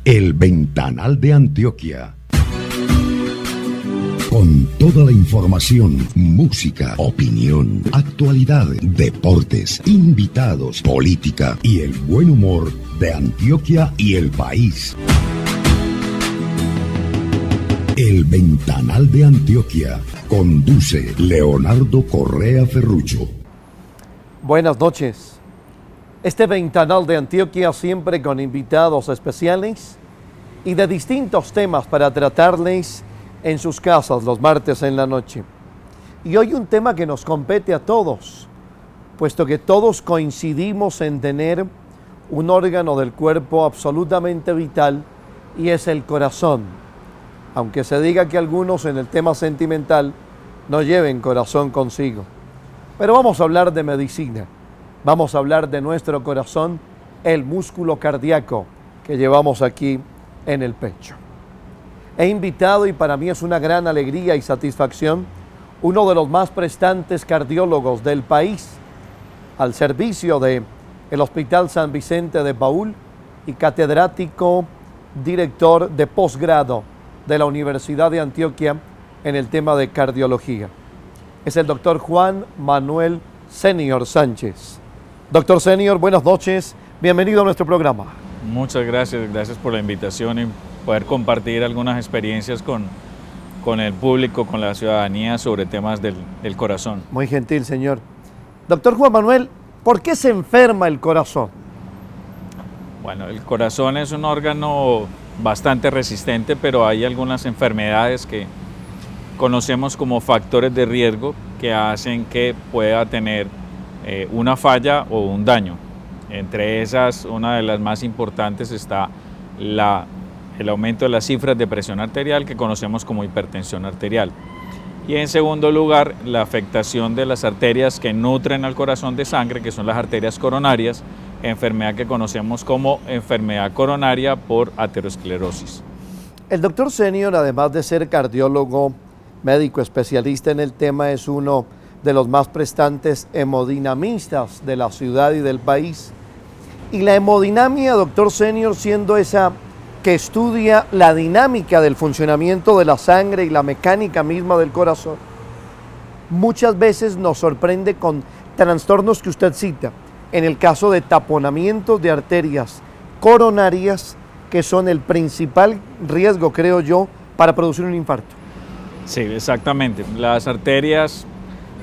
El Ventanal de Antioquia. Con toda la información, música, opinión, actualidad, deportes, invitados, política y el buen humor de Antioquia y el país. El Ventanal de Antioquia. Conduce Leonardo Correa Ferrucho. Buenas noches. Este Ventanal de Antioquia siempre con invitados especiales y de distintos temas para tratarles en sus casas los martes en la noche. Y hoy un tema que nos compete a todos, puesto que todos coincidimos en tener un órgano del cuerpo absolutamente vital y es el corazón. Aunque se diga que algunos en el tema sentimental no lleven corazón consigo. Pero vamos a hablar de medicina. Vamos a hablar de nuestro corazón, el músculo cardíaco que llevamos aquí en el pecho. He invitado, y para mí es una gran alegría y satisfacción, uno de los más prestantes cardiólogos del país, al servicio del Hospital San Vicente de Paúl y catedrático director de posgrado de la Universidad de Antioquia en el tema de cardiología. Es el doctor Juan Manuel Senior Sánchez. Doctor Senior, buenas noches, bienvenido a nuestro programa. Muchas gracias por la invitación y poder compartir algunas experiencias con el público, con la ciudadanía sobre temas del corazón. Muy gentil, señor. Doctor Juan Manuel, ¿por qué se enferma el corazón? Bueno, el corazón es un órgano bastante resistente, pero hay algunas enfermedades que conocemos como factores de riesgo que hacen que pueda tener una falla o un daño. Entre esas, una de las más importantes está el aumento de las cifras de presión arterial, que conocemos como hipertensión arterial. Y en segundo lugar, la afectación de las arterias que nutren al corazón de sangre, que son las arterias coronarias, enfermedad que conocemos como enfermedad coronaria por aterosclerosis. El doctor Senior, además de ser cardiólogo, médico especialista en el tema, es uno de los más prestantes hemodinamistas de la ciudad y del país. Y la hemodinamia, doctor Senior, siendo esa que estudia la dinámica del funcionamiento de la sangre y la mecánica misma del corazón, muchas veces nos sorprende con trastornos que usted cita, en el caso de taponamientos de arterias coronarias, que son el principal riesgo, creo yo, para producir un infarto. Sí, exactamente. Las arterias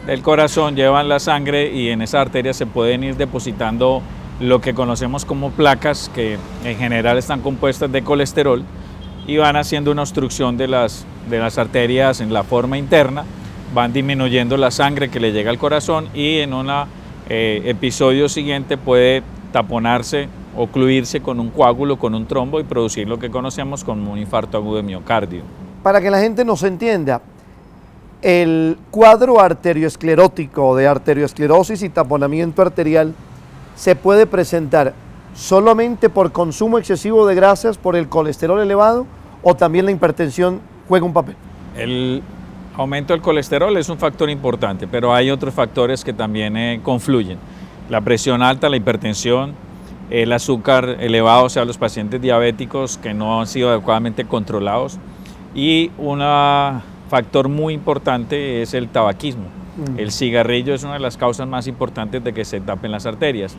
del corazón llevan la sangre y en esas arterias se pueden ir depositando lo que conocemos como placas, que en general están compuestas de colesterol y van haciendo una obstrucción de las arterias en la forma interna, van disminuyendo la sangre que le llega al corazón y en un episodio siguiente puede taponarse, ocluirse con un coágulo, con un trombo y producir lo que conocemos como un infarto agudo de miocardio. Para que la gente nos entienda, el cuadro arterioesclerótico de arteriosclerosis y taponamiento arterial se puede presentar solamente por consumo excesivo de grasas, por el colesterol elevado, o también la hipertensión juega un papel. El aumento del colesterol es un factor importante, pero hay otros factores que también confluyen. La presión alta, la hipertensión, el azúcar elevado, o sea, los pacientes diabéticos que no han sido adecuadamente controlados, y un factor muy importante es el tabaquismo. El cigarrillo es una de las causas más importantes de que se tapen las arterias.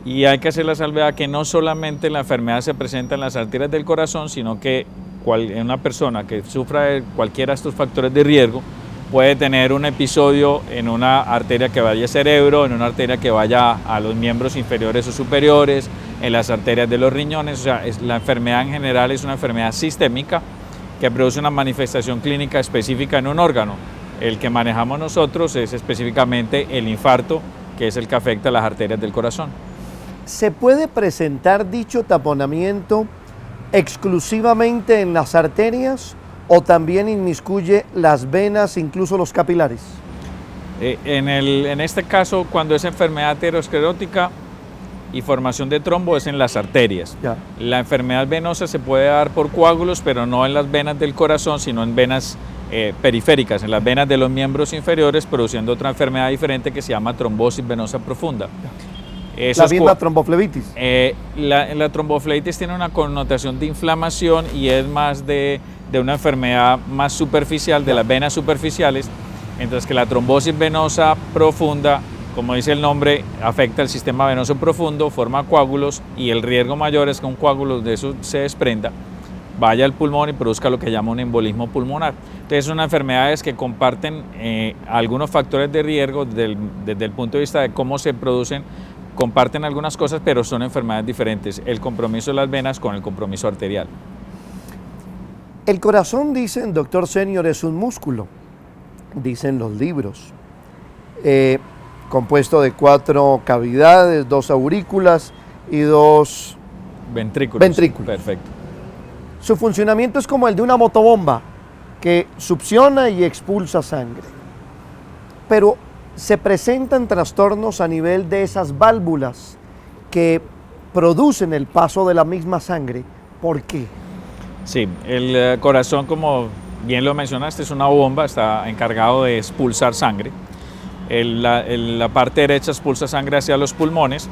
Y hay que hacer la salvedad que no solamente la enfermedad se presenta en las arterias del corazón, sino que una persona que sufra de cualquiera de estos factores de riesgo puede tener un episodio en una arteria que vaya al cerebro, en una arteria que vaya a los miembros inferiores o superiores, en las arterias de los riñones. O sea, la enfermedad en general es una enfermedad sistémica que produce una manifestación clínica específica en un órgano. El que manejamos nosotros es específicamente el infarto, que es el que afecta a las arterias del corazón. ¿Se puede presentar dicho taponamiento exclusivamente en las arterias o también inmiscuye las venas, incluso los capilares? En este caso, cuando es enfermedad aterosclerótica y formación de trombo, es en las arterias. Ya. La enfermedad venosa se puede dar por coágulos, pero no en las venas del corazón, sino en venas periféricas, en las venas de los miembros inferiores, produciendo otra enfermedad diferente que se llama trombosis venosa profunda. La misma tromboflebitis. La tromboflebitis tiene una connotación de inflamación y es más de una enfermedad más superficial, de las venas superficiales, mientras que la trombosis venosa profunda, como dice el nombre, afecta el sistema venoso profundo, forma coágulos y el riesgo mayor es que un coágulo de eso se desprenda, vaya al pulmón y produzca lo que llama un embolismo pulmonar. Entonces son enfermedades que comparten algunos factores de riesgo desde el punto de vista de cómo se producen, comparten algunas cosas, pero son enfermedades diferentes, el compromiso de las venas con el compromiso arterial. El corazón, dicen, doctor Senior, es un músculo, dicen los libros, compuesto de 4 cavidades, 2 aurículas y 2 ventrículos. Perfecto. Su funcionamiento es como el de una motobomba que succiona y expulsa sangre. Pero se presentan trastornos a nivel de esas válvulas que producen el paso de la misma sangre. ¿Por qué? Sí, el corazón, como bien lo mencionaste, es una bomba, está encargado de expulsar sangre. La parte derecha expulsa sangre hacia los pulmones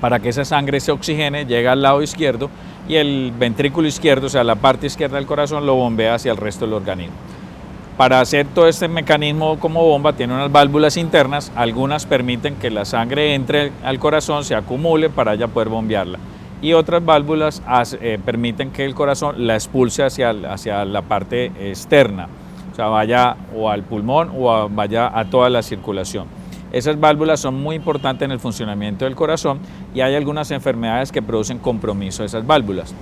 para que esa sangre se oxigene, llega al lado izquierdo y el ventrículo izquierdo, o sea, la parte izquierda del corazón, lo bombea hacia el resto del organismo. Para hacer todo este mecanismo como bomba, tiene unas válvulas internas, algunas permiten que la sangre entre al corazón, se acumule para ya poder bombearla. Y otras válvulas permiten que el corazón la expulse hacia la parte externa, o sea, vaya o al pulmón o vaya a toda la circulación. Esas válvulas son muy importantes en el funcionamiento del corazón y hay algunas enfermedades que producen compromiso de esas válvulas.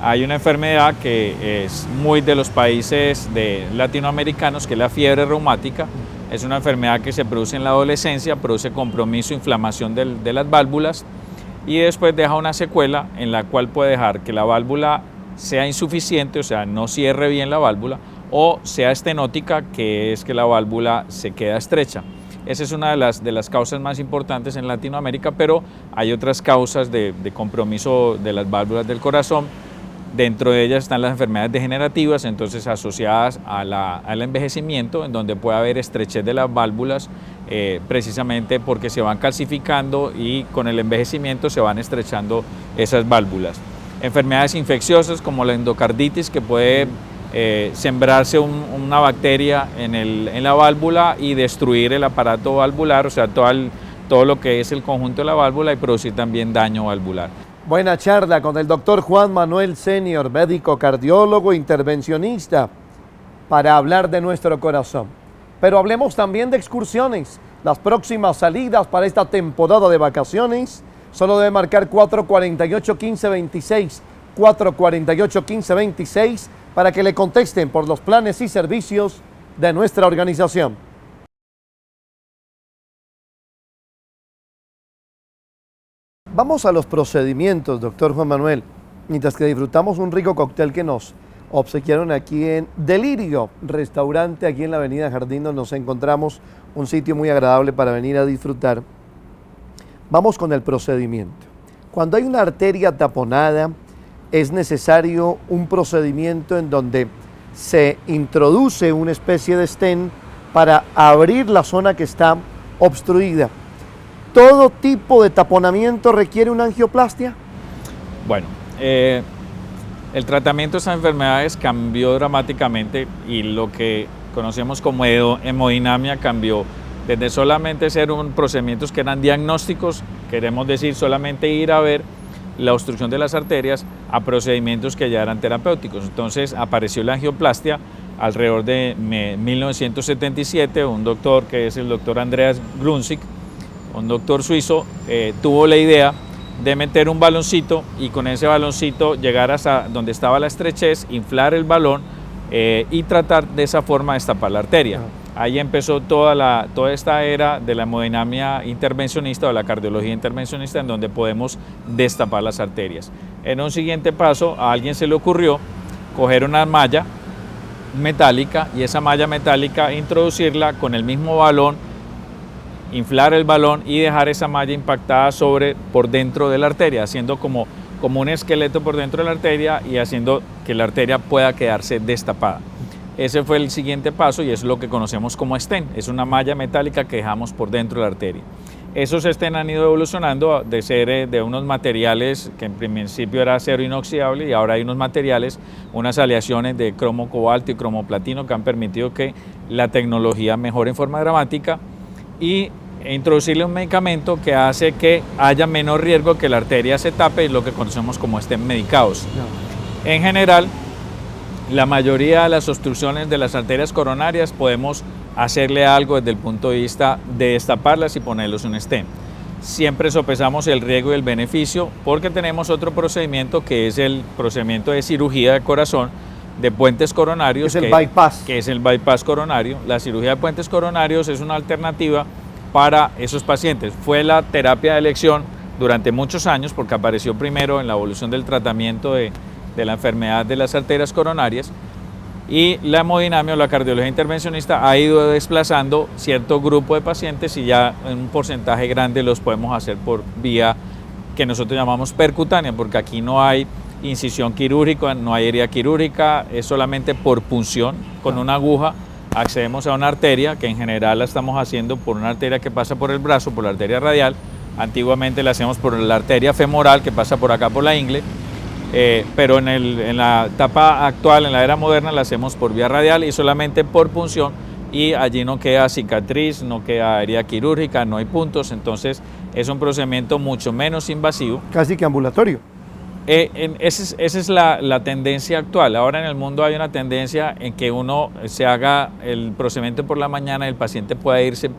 Hay una enfermedad que es muy de los países latinoamericanos, que es la fiebre reumática. Es una enfermedad que se produce en la adolescencia, produce compromiso, inflamación de las válvulas y después deja una secuela en la cual puede dejar que la válvula sea insuficiente, o sea, no cierre bien la válvula, o sea estenótica, que es que la válvula se queda estrecha. Esa es una de las causas más importantes en Latinoamérica, pero hay otras causas de compromiso de las válvulas del corazón. Dentro de ellas están las enfermedades degenerativas, entonces asociadas al envejecimiento, en donde puede haber estrechez de las válvulas, precisamente porque se van calcificando y con el envejecimiento se van estrechando esas válvulas. Enfermedades infecciosas como la endocarditis, que puede sembrarse una bacteria en la válvula y destruir el aparato valvular, o sea, todo lo que es el conjunto de la válvula y producir también daño valvular. Buena charla con el doctor Juan Manuel Senior, médico cardiólogo, intervencionista, para hablar de nuestro corazón. Pero hablemos también de excursiones. Las próximas salidas para esta temporada de vacaciones solo debe marcar 448-1526, 448-1526, para que le contesten por los planes y servicios de nuestra organización. Vamos a los procedimientos, doctor Juan Manuel, mientras que disfrutamos un rico cóctel que nos obsequiaron aquí en Delirio, restaurante aquí en la avenida Jardín, donde nos encontramos, un sitio muy agradable para venir a disfrutar. Vamos con el procedimiento. Cuando hay una arteria taponada, es necesario un procedimiento en donde se introduce una especie de stent para abrir la zona que está obstruida. ¿Todo tipo de taponamiento requiere una angioplastia? Bueno, el tratamiento de estas enfermedades cambió dramáticamente y lo que conocemos como hemodinamia cambió. Desde solamente ser procedimientos que eran diagnósticos, queremos decir solamente ir a ver la obstrucción de las arterias, a procedimientos que ya eran terapéuticos. Entonces apareció la angioplastia alrededor de 1977, un doctor que es el doctor Andreas Grunzig, un doctor suizo, tuvo la idea de meter un baloncito y con ese baloncito llegar hasta donde estaba la estrechez, inflar el balón y tratar de esa forma de destapar la arteria. Ahí empezó toda esta era de la hemodinamia intervencionista o la cardiología intervencionista, en donde podemos destapar las arterias. En un siguiente paso, a alguien se le ocurrió coger una malla metálica y esa malla metálica introducirla con el mismo balón, inflar el balón y dejar esa malla impactada por dentro de la arteria, haciendo como un esqueleto por dentro de la arteria y haciendo que la arteria pueda quedarse destapada. Ese fue el siguiente paso y es lo que conocemos como stent, es una malla metálica que dejamos por dentro de la arteria. Esos estén han ido evolucionando de ser de unos materiales que en principio era acero inoxidable y ahora hay unos materiales, unas aleaciones de cromo cobalto y cromo platino que han permitido que la tecnología mejore en forma dramática y introducirle un medicamento que hace que haya menos riesgo que la arteria se tape, y lo que conocemos como estén medicados. No. En general, la mayoría de las obstrucciones de las arterias coronarias podemos hacerle algo desde el punto de vista de destaparlas y ponerlos un stent. Siempre sopesamos el riesgo y el beneficio porque tenemos otro procedimiento que es el procedimiento de cirugía de corazón de puentes coronarios. Es el bypass. Que es el bypass coronario. La cirugía de puentes coronarios es una alternativa para esos pacientes. Fue la terapia de elección durante muchos años porque apareció primero en la evolución del tratamiento de la enfermedad de las arterias coronarias. Y la hemodinamia o la cardiología intervencionista ha ido desplazando cierto grupo de pacientes y ya en un porcentaje grande los podemos hacer por vía que nosotros llamamos percutánea, porque aquí no hay incisión quirúrgica, no hay herida quirúrgica, es solamente por punción con una aguja. Accedemos a una arteria que en general la estamos haciendo por una arteria que pasa por el brazo, por la arteria radial. Antiguamente la hacemos por la arteria femoral que pasa por acá por la ingle. Pero en la etapa actual, en la era moderna, la hacemos por vía radial y solamente por punción, y allí no queda cicatriz, no queda herida quirúrgica, no hay puntos, entonces es un procedimiento mucho menos invasivo. Casi que ambulatorio. Esa es la tendencia actual. Ahora en el mundo hay una tendencia en que uno se haga el procedimiento por la mañana y el paciente pueda irse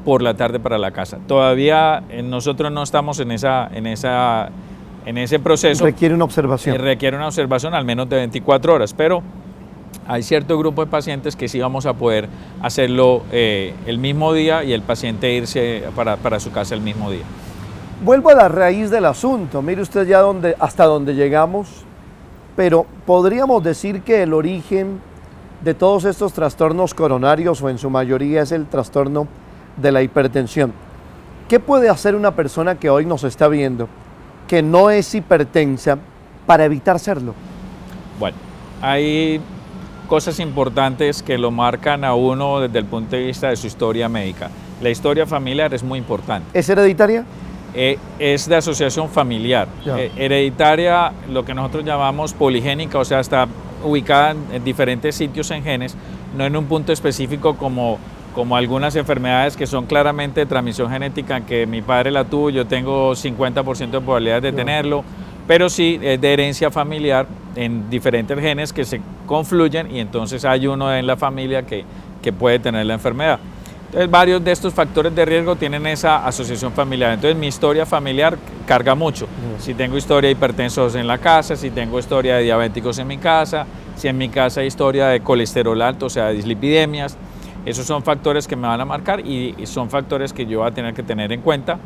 por la tarde para la casa. Todavía nosotros no estamos en ese proceso. Requiere una observación. Requiere una observación al menos de 24 horas, pero hay cierto grupo de pacientes que sí vamos a poder hacerlo el mismo día y el paciente irse para su casa el mismo día. Vuelvo a la raíz del asunto. Mire usted ya hasta dónde llegamos, pero podríamos decir que el origen de todos estos trastornos coronarios, o en su mayoría, es el trastorno de la hipertensión. ¿Qué puede hacer una persona que hoy nos está viendo, que no es hipertensa, para evitar serlo? Bueno, hay cosas importantes que lo marcan a uno desde el punto de vista de su historia médica. La historia familiar es muy importante. ¿Es hereditaria? Es de asociación familiar. Hereditaria, lo que nosotros llamamos poligénica, o sea, está ubicada en diferentes sitios en genes, no en un punto específico como algunas enfermedades que son claramente de transmisión genética, que mi padre la tuvo, yo tengo 50% de probabilidades de tenerlo, pero sí es de herencia familiar en diferentes genes que se confluyen y entonces hay uno en la familia que puede tener la enfermedad. Entonces varios de estos factores de riesgo tienen esa asociación familiar. Entonces mi historia familiar carga mucho. Si tengo historia de hipertensos en la casa, si tengo historia de diabéticos en mi casa, si en mi casa hay historia de colesterol alto, o sea, de dislipidemias, esos son factores que me van a marcar y son factores que yo voy a tener que tener en cuenta,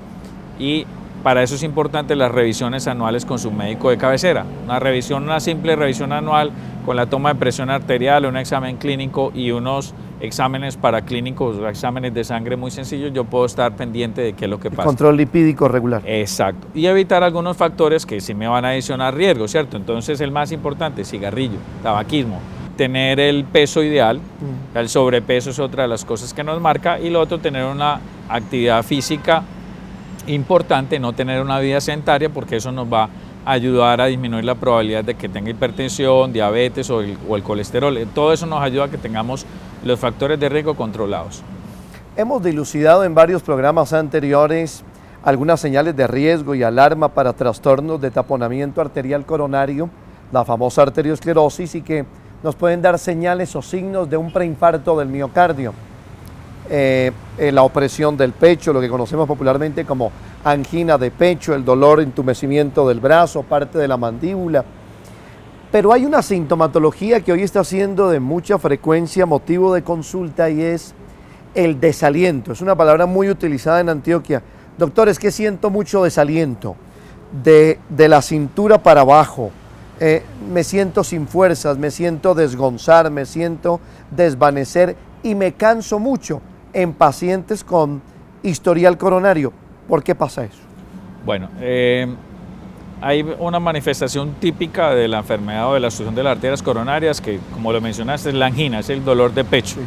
y para eso es importante las revisiones anuales con su médico de cabecera. Una simple revisión anual con la toma de presión arterial, un examen clínico y unos exámenes paraclínicos, exámenes de sangre muy sencillos, yo puedo estar pendiente de qué es lo que pasa. Control lipídico regular. Exacto. Y evitar algunos factores que sí me van a adicionar riesgo, ¿cierto? Entonces el más importante, cigarrillo, tabaquismo, tener el peso ideal, el sobrepeso es otra de las cosas que nos marca, y lo otro, tener una actividad física importante, no tener una vida sedentaria, porque eso nos va a ayudar a disminuir la probabilidad de que tenga hipertensión, diabetes o el colesterol. Todo eso nos ayuda a que tengamos los factores de riesgo controlados. Hemos dilucidado en varios programas anteriores algunas señales de riesgo y alarma para trastornos de taponamiento arterial coronario, la famosa arteriosclerosis, y que nos pueden dar señales o signos de un preinfarto del miocardio. La opresión del pecho, lo que conocemos popularmente como angina de pecho, el dolor, entumecimiento del brazo, parte de la mandíbula. Pero hay una sintomatología que hoy está siendo de mucha frecuencia motivo de consulta, y es el desaliento. Es una palabra muy utilizada en Antioquia. Doctor, es que siento mucho desaliento, de la cintura para abajo. Me siento sin fuerzas, me siento desgonzar, me siento desvanecer y me canso mucho en pacientes con historial coronario. ¿Por qué pasa eso? Bueno, hay una manifestación típica de la enfermedad o de la obstrucción de las arterias coronarias que, como lo mencionaste, es la angina, es el dolor de pecho. Sí.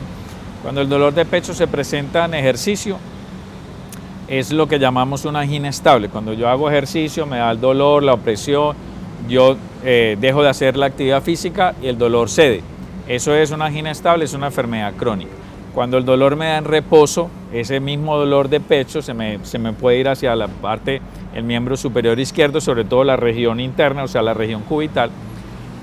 Cuando el dolor de pecho se presenta en ejercicio, es lo que llamamos una angina estable. Cuando yo hago ejercicio me da el dolor, la opresión, yo dejo de hacer la actividad física y el dolor cede. Eso es una angina estable, es una enfermedad crónica. Cuando el dolor me da en reposo, ese mismo dolor de pecho se me puede ir hacia la parte, el miembro superior izquierdo, sobre todo la región interna, o sea, la región cubital,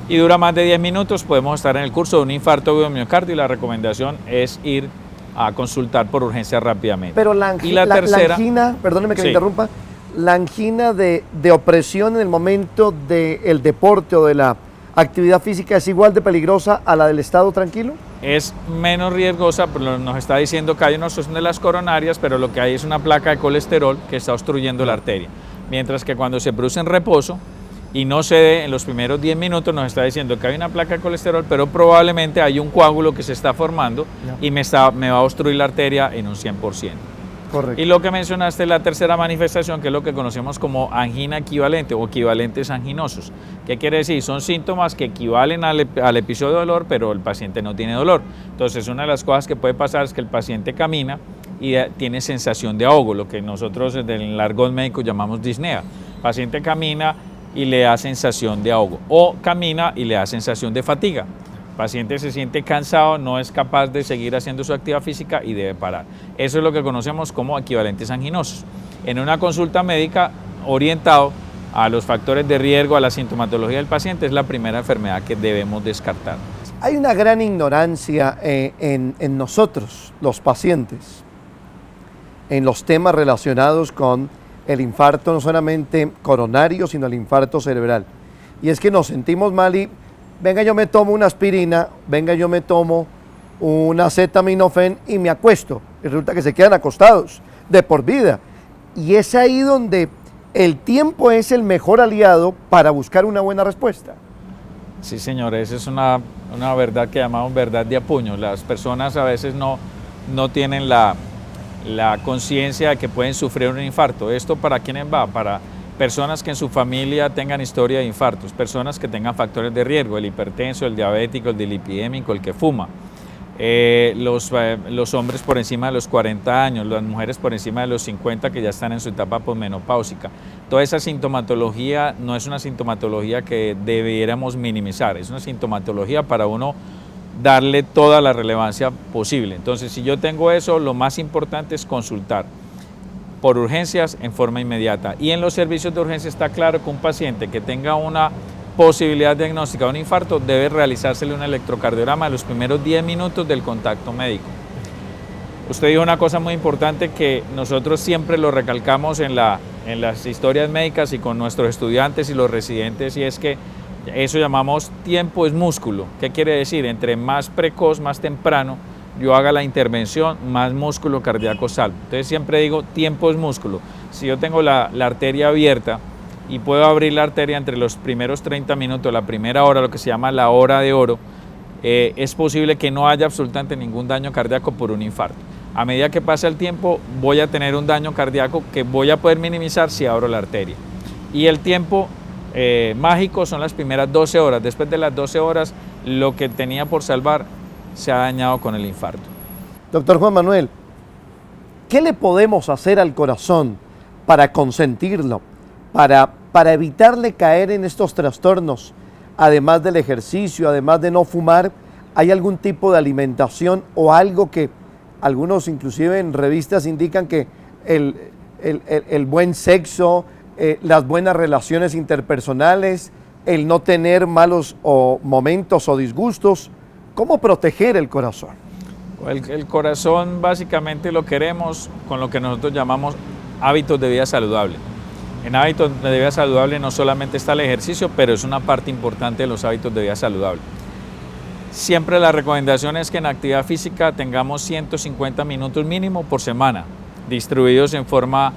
y dura más de 10 minutos, podemos estar en el curso de un infarto de miocardio y la recomendación es ir a consultar por urgencia rápidamente. Pero la angina, perdóneme que me interrumpa, la angina de opresión en el momento del deporte o de la actividad física es igual de peligrosa a la del estado tranquilo. Es menos riesgosa, pero nos está diciendo que hay una obstrucción de las coronarias, pero lo que hay es una placa de colesterol que está obstruyendo la arteria. Mientras que cuando se produce en reposo y no cede en los primeros 10 minutos, nos está diciendo que hay una placa de colesterol, pero probablemente hay un coágulo que se está formando y me va a obstruir la arteria en un 100%. Correcto. Y lo que mencionaste es la tercera manifestación, que es lo que conocemos como angina equivalente o equivalentes anginosos. ¿Qué quiere decir? Son síntomas que equivalen al episodio de dolor, pero el paciente no tiene dolor. Entonces, una de las cosas que puede pasar es que el paciente camina y tiene sensación de ahogo, lo que nosotros en el argot médico llamamos disnea. El paciente camina y le da sensación de ahogo, o camina y le da sensación de fatiga. El paciente se siente cansado, no es capaz de seguir haciendo su actividad física y debe parar. Eso es lo que conocemos como equivalentes anginosos. En una consulta médica orientado a los factores de riesgo, a la sintomatología del paciente, es la primera enfermedad que debemos descartar. Hay una gran ignorancia en nosotros, los pacientes, en los temas relacionados con el infarto, no solamente coronario, sino el infarto cerebral. Y es que nos sentimos mal y venga, yo me tomo una aspirina, venga, yo me tomo una acetaminofén y me acuesto. Y resulta que se quedan acostados de por vida. Y es ahí donde el tiempo es el mejor aliado para buscar una buena respuesta. Sí, señor, esa es una verdad que llamamos verdad de apuño. Las personas a veces no tienen la conciencia de que pueden sufrir un infarto. ¿Esto para quiénes va? Para personas que en su familia tengan historia de infartos, personas que tengan factores de riesgo, el hipertenso, el diabético, el dilipidémico, el que fuma, los hombres por encima de los 40 años, las mujeres por encima de los 50 que ya están en su etapa posmenopáusica. Toda esa sintomatología no es una sintomatología que debiéramos minimizar, es una sintomatología para uno darle toda la relevancia posible. Entonces, si yo tengo eso, lo más importante es consultar por urgencias en forma inmediata. Y en los servicios de urgencia está claro que un paciente que tenga una posibilidad diagnóstica de un infarto debe realizársele un electrocardiograma en los primeros 10 minutos del contacto médico. Usted dijo una cosa muy importante que nosotros siempre lo recalcamos en las historias médicas y con nuestros estudiantes y los residentes, y es que eso llamamos tiempo es músculo. ¿Qué quiere decir? Entre más precoz, más temprano yo haga la intervención, más músculo cardíaco salvo. Entonces siempre digo, tiempo es músculo. Si yo tengo la arteria abierta y puedo abrir la arteria entre los primeros 30 minutos, la primera hora, lo que se llama la hora de oro, es posible que no haya absolutamente ningún daño cardíaco por un infarto. A medida que pasa el tiempo, voy a tener un daño cardíaco que voy a poder minimizar si abro la arteria. Y el tiempo mágico son las primeras 12 horas. Después de las 12 horas, lo que tenía por salvar se ha dañado con el infarto. Doctor Juan Manuel, ¿qué le podemos hacer al corazón para consentirlo, para evitarle caer en estos trastornos? Además del ejercicio, además de no fumar, ¿hay algún tipo de alimentación o algo que algunos inclusive en revistas indican que el buen sexo, las buenas relaciones interpersonales, el no tener malos momentos o disgustos? ¿Cómo proteger el corazón? El corazón básicamente lo queremos con lo que nosotros llamamos hábitos de vida saludable. En hábitos de vida saludable no solamente está el ejercicio, pero es una parte importante de los hábitos de vida saludable. Siempre la recomendación es que en actividad física tengamos 150 minutos mínimo por semana, distribuidos en forma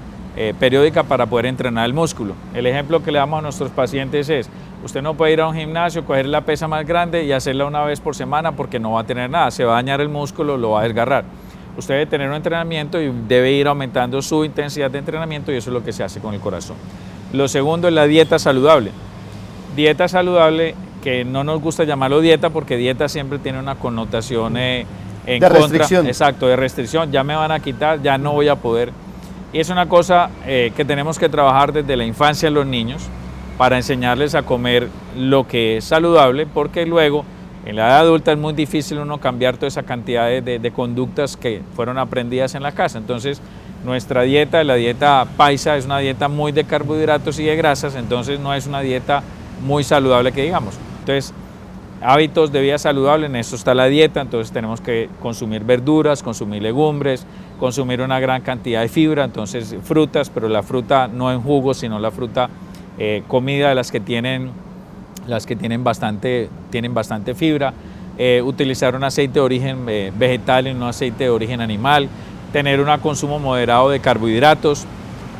periódica para poder entrenar el músculo. El ejemplo que le damos a nuestros pacientes es, usted no puede ir a un gimnasio, coger la pesa más grande y hacerla una vez por semana porque no va a tener nada, se va a dañar el músculo, lo va a desgarrar. Usted debe tener un entrenamiento y debe ir aumentando su intensidad de entrenamiento, y eso es lo que se hace con el corazón. Lo segundo es la dieta saludable. Dieta saludable, que no nos gusta llamarlo dieta porque dieta siempre tiene una connotación en contra. Restricción. Exacto, de restricción. Ya me van a quitar, ya no voy a poder. Y es una cosa que tenemos que trabajar desde la infancia en los niños para enseñarles a comer lo que es saludable, porque luego en la edad adulta es muy difícil uno cambiar toda esa cantidad de conductas que fueron aprendidas en la casa. Entonces nuestra dieta, la dieta paisa, es una dieta muy de carbohidratos y de grasas, entonces no es una dieta muy saludable que digamos. Entonces, hábitos de vida saludable, en esto está la dieta, entonces tenemos que consumir verduras, consumir legumbres, consumir una gran cantidad de fibra, entonces frutas, pero la fruta no en jugos, sino la fruta comida de las que tienen bastante fibra, utilizar un aceite de origen vegetal y no aceite de origen animal, tener un consumo moderado de carbohidratos,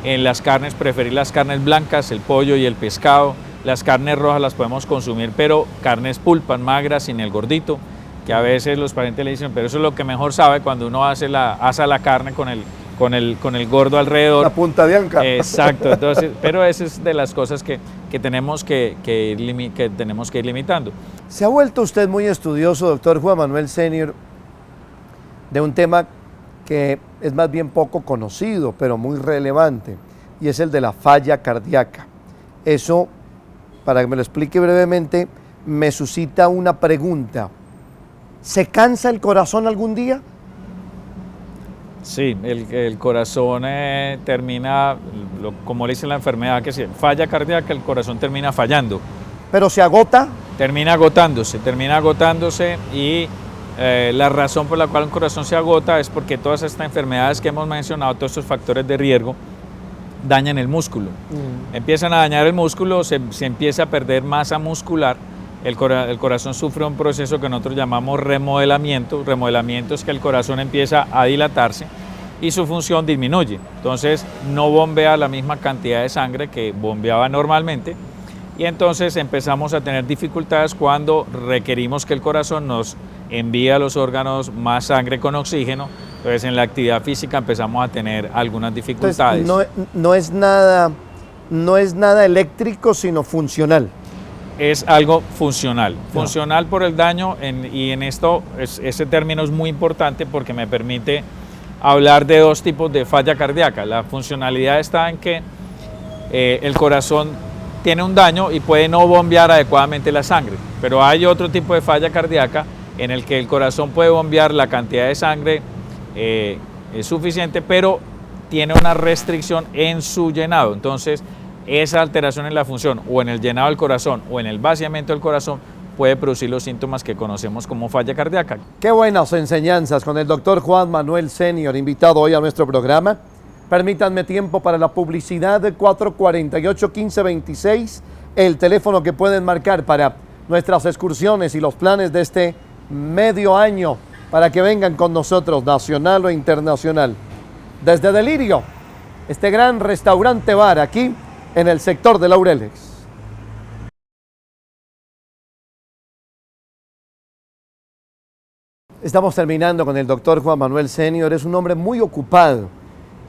en las carnes preferir las carnes blancas, el pollo y el pescado. Las carnes rojas las podemos consumir, pero carnes pulpas, magras, sin el gordito, que a veces los pacientes le dicen, pero eso es lo que mejor sabe cuando uno asa la carne con el gordo alrededor. La punta de anca. Exacto, entonces, pero esa es de las cosas que tenemos que ir limitando. Se ha vuelto usted muy estudioso, doctor Juan Manuel Senior, de un tema que es más bien poco conocido, pero muy relevante, y es el de la falla cardíaca. Eso, para que me lo explique brevemente, me suscita una pregunta. ¿Se cansa el corazón algún día? Sí, el corazón termina, como le dice la enfermedad, que si falla cardíaca, el corazón termina fallando. ¿Pero se agota? Termina agotándose y la razón por la cual un corazón se agota es porque todas estas enfermedades que hemos mencionado, todos estos factores de riesgo, dañan el músculo. Empiezan a dañar el músculo, se empieza a perder masa muscular, el corazón sufre un proceso que nosotros llamamos remodelamiento. Remodelamiento es que el corazón empieza a dilatarse y su función disminuye. Entonces no bombea la misma cantidad de sangre que bombeaba normalmente y entonces empezamos a tener dificultades cuando requerimos que el corazón nos envíe a los órganos más sangre con oxígeno. Entonces en la actividad física empezamos a tener algunas dificultades. Entonces, no es nada eléctrico, sino funcional. Es algo funcional, funcional por el daño y en esto ese término es muy importante porque me permite hablar de dos tipos de falla cardíaca. La funcionalidad está en que el corazón tiene un daño y puede no bombear adecuadamente la sangre, pero hay otro tipo de falla cardíaca en el que el corazón puede bombear la cantidad de sangre suficiente, pero tiene una restricción en su llenado. Entonces esa alteración en la función o en el llenado del corazón o en el vaciamiento del corazón puede producir los síntomas que conocemos como falla cardíaca. Qué buenas enseñanzas con el doctor Juan Manuel Senior, invitado hoy a nuestro programa. Permítanme tiempo para la publicidad de 448-1526, el teléfono que pueden marcar para nuestras excursiones y los planes de este medio año para que vengan con nosotros, nacional o internacional. Desde Delirio, este gran restaurante bar aquí en el sector de Laureles. Estamos terminando con el doctor Juan Manuel Senior. Es un hombre muy ocupado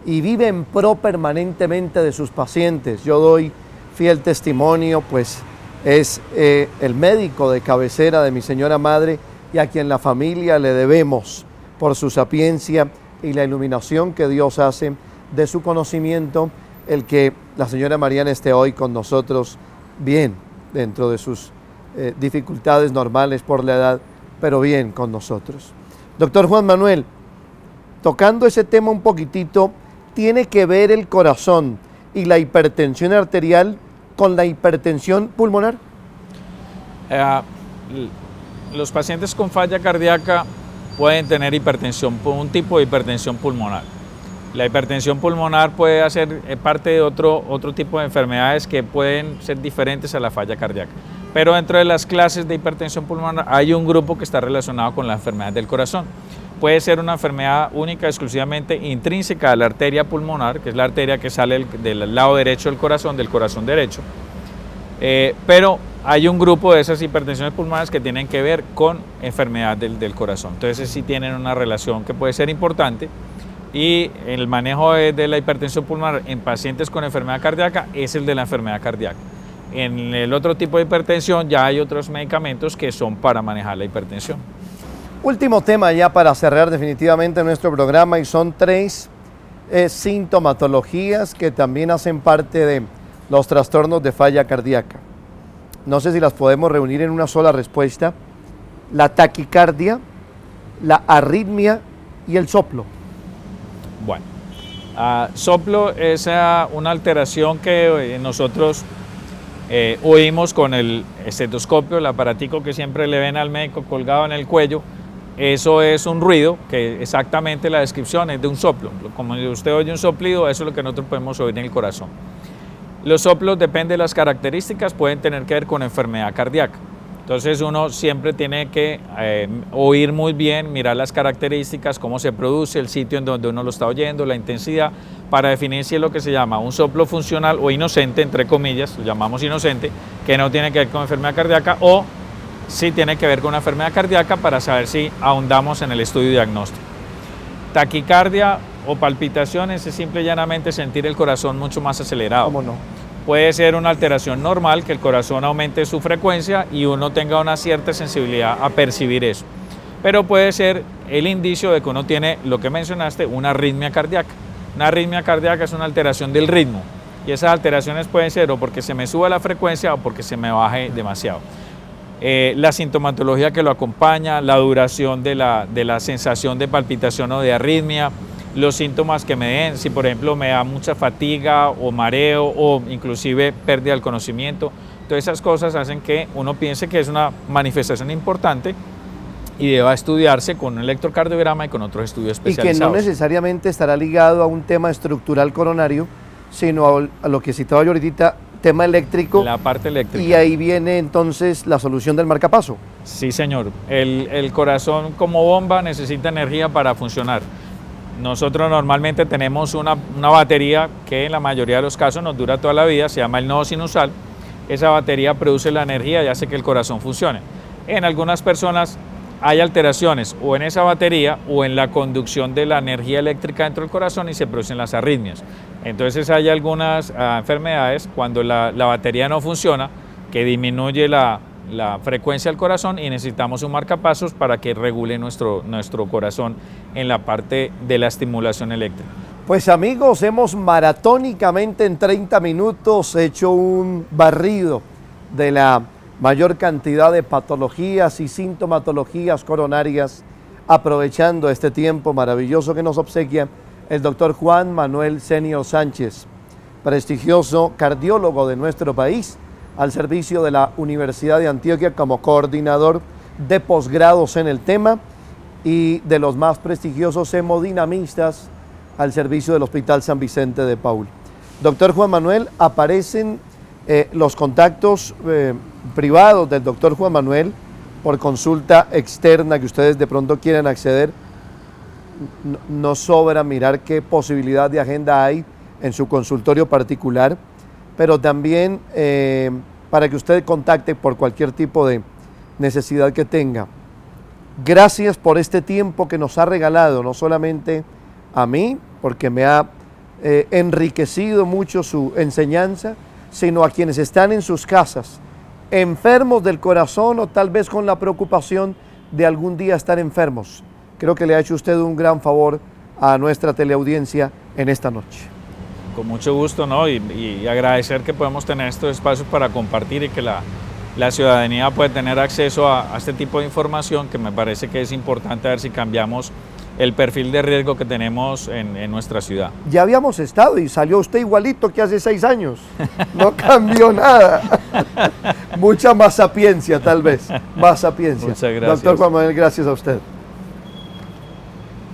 y vive en pro permanentemente de sus pacientes. Yo doy fiel testimonio, pues es el médico de cabecera de mi señora madre y a quien la familia le debemos por su sapiencia y la iluminación que Dios hace de su conocimiento, el que la señora Mariana esté hoy con nosotros bien, dentro de sus dificultades normales por la edad, pero bien con nosotros. Doctor Juan Manuel, tocando ese tema un poquitito, ¿tiene que ver el corazón y la hipertensión arterial con la hipertensión pulmonar? Los pacientes con falla cardíaca pueden tener hipertensión, un tipo de hipertensión pulmonar. La hipertensión pulmonar puede ser parte de otro tipo de enfermedades que pueden ser diferentes a la falla cardíaca. Pero dentro de las clases de hipertensión pulmonar hay un grupo que está relacionado con la enfermedad del corazón. Puede ser una enfermedad única, exclusivamente intrínseca a la arteria pulmonar, que es la arteria que sale del lado derecho del corazón derecho. Pero hay un grupo de esas hipertensiones pulmonares que tienen que ver con enfermedad del corazón. Entonces sí tienen una relación que puede ser importante. Y el manejo de la hipertensión pulmonar en pacientes con enfermedad cardíaca es el de la enfermedad cardíaca. En el otro tipo de hipertensión ya hay otros medicamentos que son para manejar la hipertensión. Último tema ya para cerrar definitivamente nuestro programa, y son tres sintomatologías que también hacen parte de los trastornos de falla cardíaca. No sé si las podemos reunir en una sola respuesta. La taquicardia, la arritmia y el soplo. Bueno, soplo es una alteración que nosotros oímos con el estetoscopio, el aparatico que siempre le ven al médico colgado en el cuello. Eso es un ruido, que exactamente la descripción es de un soplo. Como usted oye un soplido, eso es lo que nosotros podemos oír en el corazón. Los soplos, depende de las características, pueden tener que ver con enfermedad cardíaca. Entonces uno siempre tiene que oír muy bien, mirar las características, cómo se produce, el sitio en donde uno lo está oyendo, la intensidad, para definir si es lo que se llama un soplo funcional o inocente, entre comillas, lo llamamos inocente, que no tiene que ver con enfermedad cardíaca, o si tiene que ver con una enfermedad cardíaca, para saber si ahondamos en el estudio diagnóstico. Taquicardia o palpitaciones es simple y llanamente sentir el corazón mucho más acelerado. ¿Cómo no? Puede ser una alteración normal, que el corazón aumente su frecuencia y uno tenga una cierta sensibilidad a percibir eso. Pero puede ser el indicio de que uno tiene, lo que mencionaste, una arritmia cardíaca. Una arritmia cardíaca es una alteración del ritmo, y esas alteraciones pueden ser o porque se me suba la frecuencia o porque se me baje demasiado. La sintomatología que lo acompaña, la duración de la sensación de palpitación o de arritmia, los síntomas que me den, si por ejemplo me da mucha fatiga o mareo o inclusive pérdida del conocimiento. Todas esas cosas hacen que uno piense que es una manifestación importante y deba estudiarse con un electrocardiograma y con otros estudios especializados. Y que no necesariamente estará ligado a un tema estructural coronario, sino a lo que citaba yo ahorita, tema eléctrico. La parte eléctrica. Y ahí viene entonces la solución del marcapaso. Sí, señor. El corazón como bomba necesita energía para funcionar. Nosotros normalmente tenemos una batería que en la mayoría de los casos nos dura toda la vida, se llama el nodo sinusal. Esa batería produce la energía y hace que el corazón funcione. En algunas personas hay alteraciones o en esa batería o en la conducción de la energía eléctrica dentro del corazón y se producen las arritmias. Entonces hay algunas enfermedades cuando la batería no funciona, que disminuye la frecuencia del corazón y necesitamos un marcapasos para que regule nuestro corazón en la parte de la estimulación eléctrica. Pues amigos, hemos maratónicamente en 30 minutos hecho un barrido de la mayor cantidad de patologías y sintomatologías coronarias, aprovechando este tiempo maravilloso que nos obsequia el doctor Juan Manuel Senior Sánchez, prestigioso cardiólogo de nuestro país, al servicio de la Universidad de Antioquia como coordinador de posgrados en el tema y de los más prestigiosos hemodinamistas al servicio del Hospital San Vicente de Paul. Doctor Juan Manuel, aparecen los contactos privados del doctor Juan Manuel por consulta externa que ustedes de pronto quieren acceder. No sobra mirar qué posibilidad de agenda hay en su consultorio particular, pero también para que usted contacte por cualquier tipo de necesidad que tenga. Gracias por este tiempo que nos ha regalado, no solamente a mí, porque me ha enriquecido mucho su enseñanza, sino a quienes están en sus casas, enfermos del corazón o tal vez con la preocupación de algún día estar enfermos. Creo que le ha hecho usted un gran favor a nuestra teleaudiencia en esta noche. Con mucho gusto, ¿no? Y agradecer que podemos tener estos espacios para compartir y que la ciudadanía puede tener acceso a este tipo de información, que me parece que es importante, a ver si cambiamos el perfil de riesgo que tenemos en nuestra ciudad. Ya habíamos estado y salió usted igualito que hace 6 años. No cambió nada. Mucha más sapiencia, tal vez. Más sapiencia. Muchas gracias. Doctor Juan Manuel, gracias a usted.